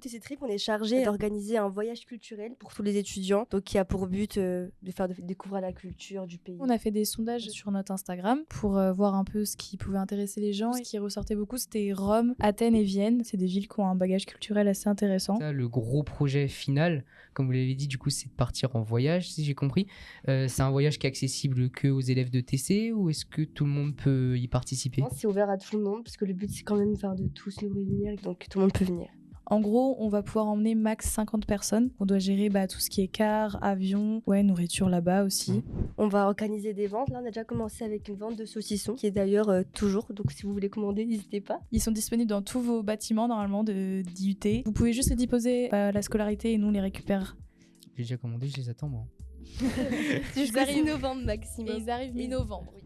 TC Trip, on est chargé d'organiser un voyage culturel pour tous les étudiants, donc qui a pour but de faire découvrir la culture du pays. On a fait des sondages sur notre Instagram pour voir un peu ce qui pouvait intéresser les gens. Ce qui ressortait beaucoup, c'était Rome, Athènes et Vienne. C'est des villes qui ont un bagage culturel assez intéressant. Ça, le gros projet final, comme vous l'avez dit, du coup, c'est de partir en voyage, si j'ai compris. C'est un voyage qui est accessible que aux élèves de TC ou est-ce que tout le monde peut y participer? Non, c'est ouvert à tout le monde parce que le but c'est quand même de tous nous réunir, donc tout le monde peut venir. En gros, on va pouvoir emmener max 50 personnes. On doit gérer tout ce qui est car, avion, nourriture là-bas aussi. On va organiser des ventes. Là, on a déjà commencé avec une vente de saucissons, qui est d'ailleurs toujours. Donc, si vous voulez commander, n'hésitez pas. Ils sont disponibles dans tous vos bâtiments, normalement, d'IUT. Vous pouvez juste les déposer à la scolarité et nous, on les récupère. J'ai déjà commandé, je les attends, moi. Jusqu'à mi-novembre maximum. Et ils arrivent mi-novembre. Oui.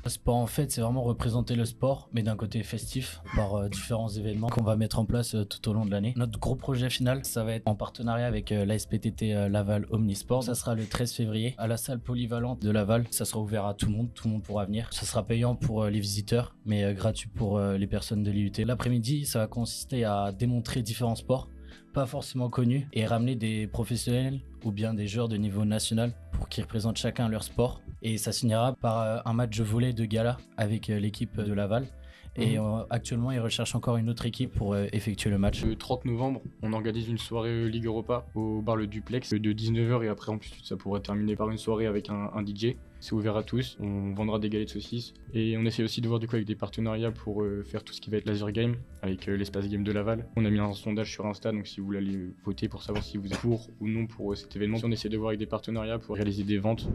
Le sport, en fait, c'est vraiment représenter le sport, mais d'un côté festif, par différents événements qu'on va mettre en place tout au long de l'année. Notre gros projet final, ça va être en partenariat avec l'ASPTT Laval Omnisport. Ça sera le 13 février à la salle polyvalente de Laval. Ça sera ouvert à tout le monde pourra venir. Ça sera payant pour les visiteurs, mais gratuit pour les personnes de l'IUT. L'après-midi, ça va consister à démontrer différents sports, pas forcément connus, et ramener des professionnels ou bien des joueurs de niveau national pour qu'ils représentent chacun leur sport. Et ça se finira par un match de volley de gala avec l'équipe de Laval. Et actuellement, ils recherchent encore une autre équipe pour effectuer le match. Le 30 novembre, on organise une soirée Ligue Europa au bar Le Duplex de 19h et après, en plus, ça pourrait terminer par une soirée avec un DJ. C'est ouvert à tous, on vendra des galettes de saucisses et on essaie aussi de voir avec des partenariats pour faire tout ce qui va être laser game avec l'espace game de Laval. On a mis un sondage sur Insta, donc si vous voulez aller voter pour savoir si vous êtes pour ou non pour cet événement, on essaie de voir avec des partenariats pour réaliser des ventes.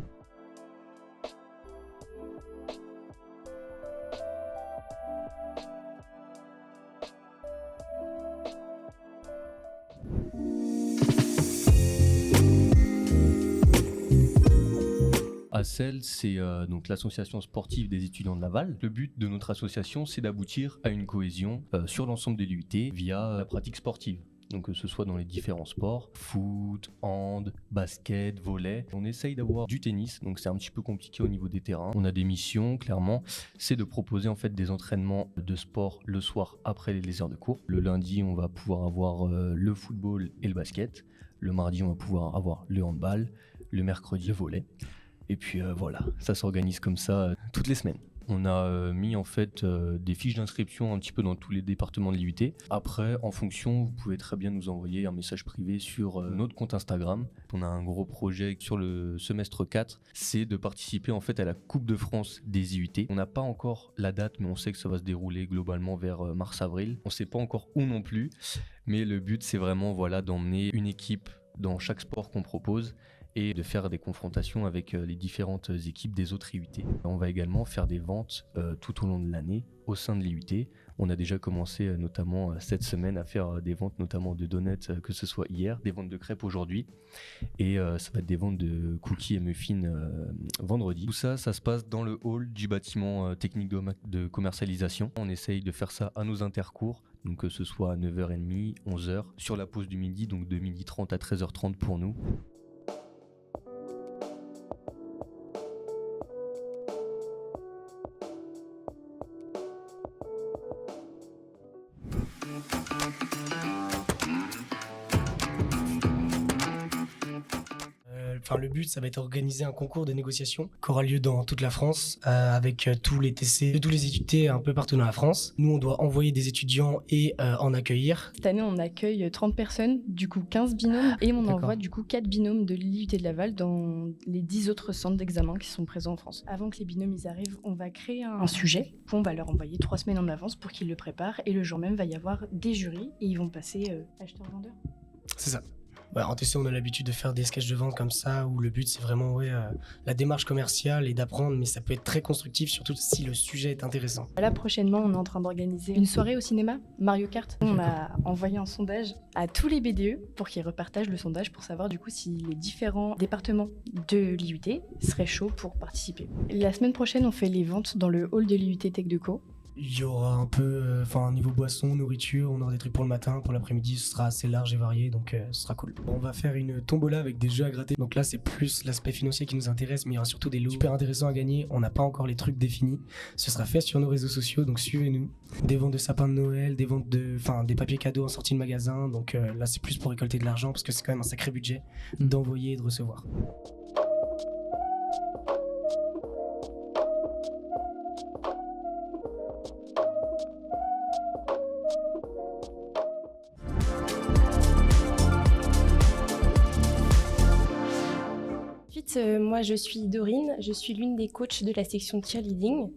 ACEL, c'est donc l'association sportive des étudiants de Laval. Le but de notre association, c'est d'aboutir à une cohésion sur l'ensemble de l'IUT via la pratique sportive. Donc que ce soit dans les différents sports, foot, hand, basket, volley. On essaye d'avoir du tennis, donc c'est un petit peu compliqué au niveau des terrains. On a des missions, clairement, c'est de proposer en fait des entraînements de sport le soir après les heures de cours. Le lundi, on va pouvoir avoir le football et le basket. Le mardi, on va pouvoir avoir le handball. Le mercredi, le volley. Et puis voilà, ça s'organise comme ça toutes les semaines. On a mis en fait des fiches d'inscription un petit peu dans tous les départements de l'IUT. Après, en fonction, vous pouvez très bien nous envoyer un message privé sur notre compte Instagram. On a un gros projet sur le semestre 4, c'est de participer en fait à la Coupe de France des IUT. On n'a pas encore la date, mais on sait que ça va se dérouler globalement vers mars-avril. On ne sait pas encore où non plus, mais le but c'est vraiment d'emmener une équipe dans chaque sport qu'on propose et de faire des confrontations avec les différentes équipes des autres IUT. On va également faire des ventes tout au long de l'année au sein de l'IUT. On a déjà commencé notamment cette semaine à faire des ventes notamment de donuts, que ce soit hier, des ventes de crêpes aujourd'hui, et ça va être des ventes de cookies et muffins vendredi. Tout ça, ça se passe dans le hall du bâtiment technique de commercialisation. On essaye de faire ça à nos intercours, donc que ce soit à 9h30, 11h, sur la pause du midi, donc de 12h30 à 13h30 pour nous. Le but, ça va être organiser un concours de négociation qui aura lieu dans toute la France avec tous les TC, tous les étudiants un peu partout dans la France. Nous, on doit envoyer des étudiants et en accueillir. Cette année, on accueille 30 personnes, du coup 15 binômes, et on envoie du coup 4 binômes de l'IUT de Laval dans les 10 autres centres d'examen qui sont présents en France. Avant que les binômes ils arrivent, on va créer un sujet qu'on va leur envoyer 3 semaines en avance pour qu'ils le préparent, et le jour même, va y avoir des jurys et ils vont passer acheteur-vendeur. C'est ça. En TC, on a l'habitude de faire des sketchs de vente comme ça, où le but, c'est vraiment la démarche commerciale et d'apprendre, mais ça peut être très constructif, surtout si le sujet est intéressant. Là, prochainement, on est en train d'organiser une soirée au cinéma, Mario Kart. On a envoyé un sondage à tous les BDE pour qu'ils repartagent le sondage pour savoir du coup si les différents départements de l'IUT seraient chauds pour participer. La semaine prochaine, on fait les ventes dans le hall de l'IUT Tech de Co. Il y aura un peu, niveau boisson, nourriture, on aura des trucs pour le matin, pour l'après-midi, ce sera assez large et varié, donc ce sera cool. On va faire une tombola avec des jeux à gratter, donc là c'est plus l'aspect financier qui nous intéresse, mais il y aura surtout des lots super intéressants à gagner. On n'a pas encore les trucs définis, ce sera fait sur nos réseaux sociaux, donc suivez-nous. Des ventes de sapins de Noël, des ventes des papiers cadeaux en sortie de magasin, donc là c'est plus pour récolter de l'argent, parce que c'est quand même un sacré budget d'envoyer et de recevoir. Moi, je suis Dorine, je suis l'une des coachs de la section cheerleading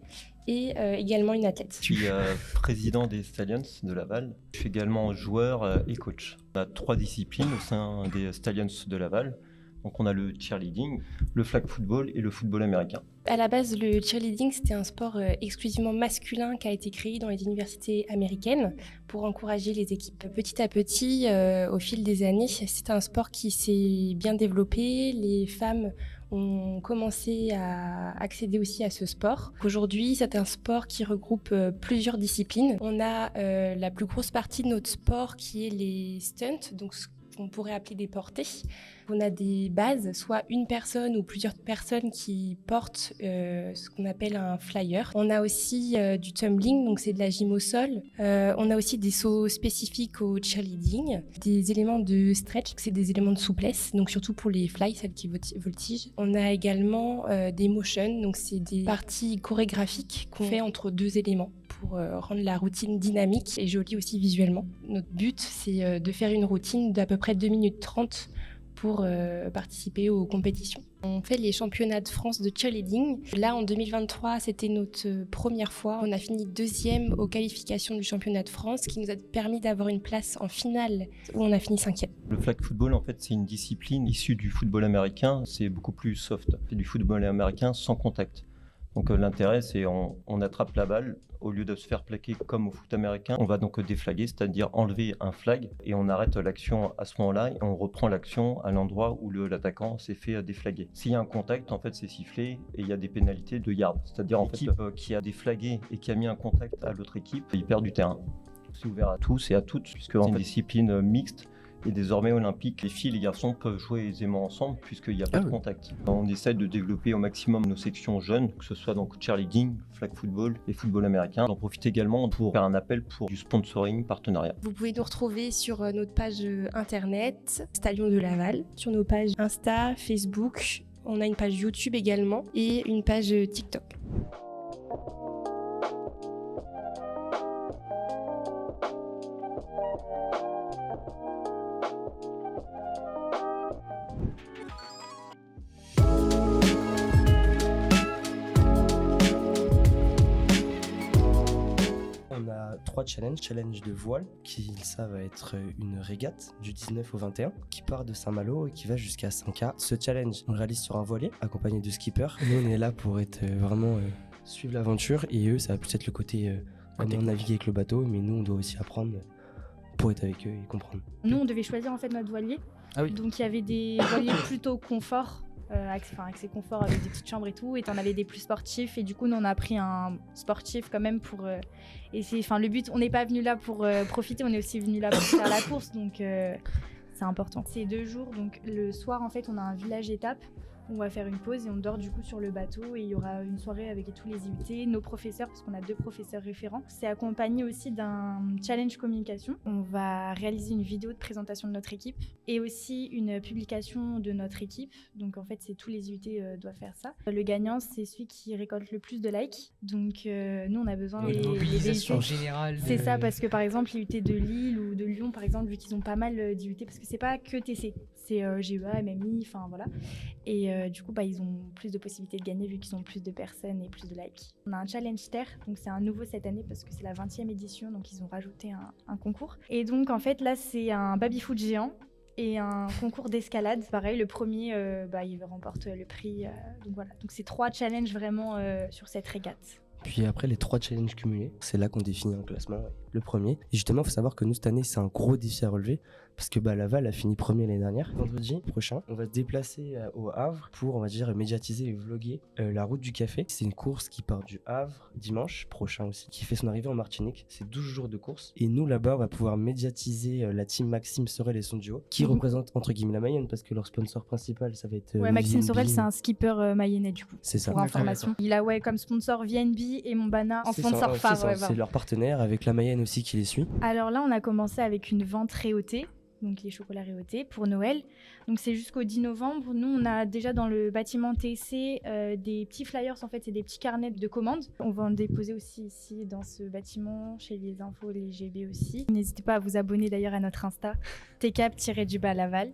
et également une athlète. Je suis président des Stallions de Laval. Je suis également joueur et coach. On a 3 disciplines au sein des Stallions de Laval. Donc on a le cheerleading, le flag football et le football américain. À la base, le cheerleading, c'était un sport exclusivement masculin qui a été créé dans les universités américaines pour encourager les équipes. Petit à petit, au fil des années, c'est un sport qui s'est bien développé. Les femmes ont commencé à accéder aussi à ce sport. Aujourd'hui, c'est un sport qui regroupe plusieurs disciplines. On a la plus grosse partie de notre sport qui est les stunts, donc ce qu'on pourrait appeler des portées. On a des bases, soit une personne ou plusieurs personnes qui portent ce qu'on appelle un flyer. On a aussi du tumbling, donc c'est de la gym au sol. On a aussi des sauts spécifiques au cheerleading, des éléments de stretch, c'est des éléments de souplesse, donc surtout pour les fly, celles qui voltigent. On a également des motions, donc c'est des parties chorégraphiques qu'on fait entre 2 éléments pour rendre la routine dynamique et jolie aussi visuellement. Notre but, c'est de faire une routine d'à peu près 2 minutes 30 pour participer aux compétitions. On fait les championnats de France de cheerleading. Là, en 2023, c'était notre première fois. On a fini 2e aux qualifications du championnat de France, qui nous a permis d'avoir une place en finale où on a fini 5e. Le flag football, en fait, c'est une discipline issue du football américain. C'est beaucoup plus soft. C'est du football américain sans contact. Donc l'intérêt, c'est on attrape la balle, au lieu de se faire plaquer comme au foot américain, on va donc déflaguer, c'est-à-dire enlever un flag et on arrête l'action à ce moment-là et on reprend l'action à l'endroit où l'attaquant s'est fait déflaguer. S'il y a un contact, en fait, c'est sifflé et il y a des pénalités de yard, c'est-à-dire l'équipe qui a déflagué et qui a mis un contact à l'autre équipe, il perd du terrain. C'est ouvert à tous et à toutes, puisque c'est une discipline mixte. Et désormais olympique, les filles et les garçons peuvent jouer aisément ensemble puisqu'il n'y a pas de contact. On essaie de développer au maximum nos sections jeunes, que ce soit donc cheerleading, flag football et football américain. J'en profite également pour faire un appel pour du sponsoring partenariat. Vous pouvez nous retrouver sur notre page internet, Stallions de Laval, sur nos pages Insta, Facebook. On a une page YouTube également et une page TikTok. On a 3 challenges. Challenge de voile, ça va être une régate du 19 au 21 qui part de Saint-Malo et qui va jusqu'à 5K. Ce challenge, on le réalise sur un voilier accompagné de skippers. Nous, on est là pour être vraiment suivre l'aventure et eux, ça va plus être le côté comment naviguer avec le bateau, mais nous, on doit aussi apprendre pour être avec eux et comprendre. Nous, on devait choisir en fait notre voilier. Ah oui. Donc il y avait des voiliers plutôt confort. Accès confort avec des petites chambres et tout, et t'en avais des plus sportifs, et du coup nous on a pris un sportif quand même pour essayer, le but, on n'est pas venu là pour profiter, on est aussi venu là pour faire la course, donc c'est important. C'est 2 jours, donc le soir en fait on a un village étape, on va faire une pause et on dort du coup sur le bateau et il y aura une soirée avec tous les IUT, nos professeurs, parce qu'on a 2 professeurs référents. C'est accompagné aussi d'un challenge communication. On va réaliser une vidéo de présentation de notre équipe et aussi une publication de notre équipe. Donc en fait, c'est tous les IUT doivent faire ça. Le gagnant, c'est celui qui récolte le plus de likes. Donc nous, on a besoin de mobilisation générale. C'est ça, parce que par exemple, l'IUT de Lille ou de Lyon, par exemple, vu qu'ils ont pas mal d'IUT, parce que c'est pas que TC, c'est GEA, MMI, enfin voilà. Et du coup, ils ont plus de possibilités de gagner vu qu'ils ont plus de personnes et plus de likes. On a un challenge terre, donc c'est un nouveau cette année parce que c'est la 20e édition, donc ils ont rajouté un concours. Et donc en fait là, c'est un baby-foot géant et un concours d'escalade. Pareil, le premier, il remporte le prix. Donc voilà, donc c'est 3 challenges vraiment sur cette régate. Puis après les 3 challenges cumulés, c'est là qu'on définit un classement. le premier. Et justement, il faut savoir que nous, cette année, c'est un gros défi à relever parce que Laval a fini premier l'année dernière. Vendredi prochain, on va se déplacer au Havre pour, on va dire, médiatiser et vlogger la route du café. C'est une course qui part du Havre dimanche prochain aussi, qui fait son arrivée en Martinique. C'est 12 jours de course. Et nous, là-bas, on va pouvoir médiatiser la team Maxime Sorel et son duo, qui représente, entre guillemets, la Mayenne parce que leur sponsor principal, ça va être Maxime VNB. Sorel, c'est un skipper mayennais du coup. C'est ça. Pour information. Il a comme sponsor VNB et Montbana en C'est sponsor ça, phare. c'est ça. C'est leur partenaire avec la Mayenne aussi qui les suit. Alors là, on a commencé avec une vente réautée, donc les chocolats réautés pour Noël. Donc c'est jusqu'au 10 novembre. Nous, on a déjà dans le bâtiment TC des petits flyers, en fait, c'est des petits carnets de commandes. On va en déposer aussi ici dans ce bâtiment, chez les infos, les GB aussi. N'hésitez pas à vous abonner d'ailleurs à notre Insta, tcap-Laval.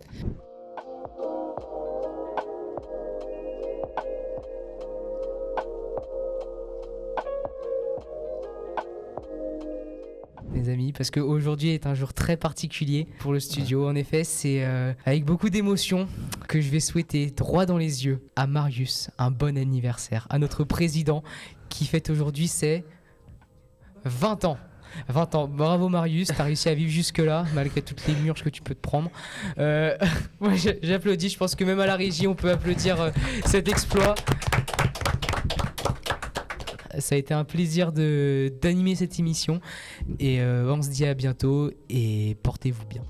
Les amis, parce qu'aujourd'hui est un jour très particulier pour le studio. En effet, c'est avec beaucoup d'émotion que je vais souhaiter droit dans les yeux à Marius un bon anniversaire, à notre président qui fête aujourd'hui ses 20 ans. 20 ans. Bravo Marius, t'as réussi à vivre jusque-là, malgré toutes les murges que tu peux te prendre. Moi j'applaudis, je pense que même à la régie on peut applaudir cet exploit. Ça a été un plaisir d'animer cette émission et on se dit à bientôt et portez-vous bien.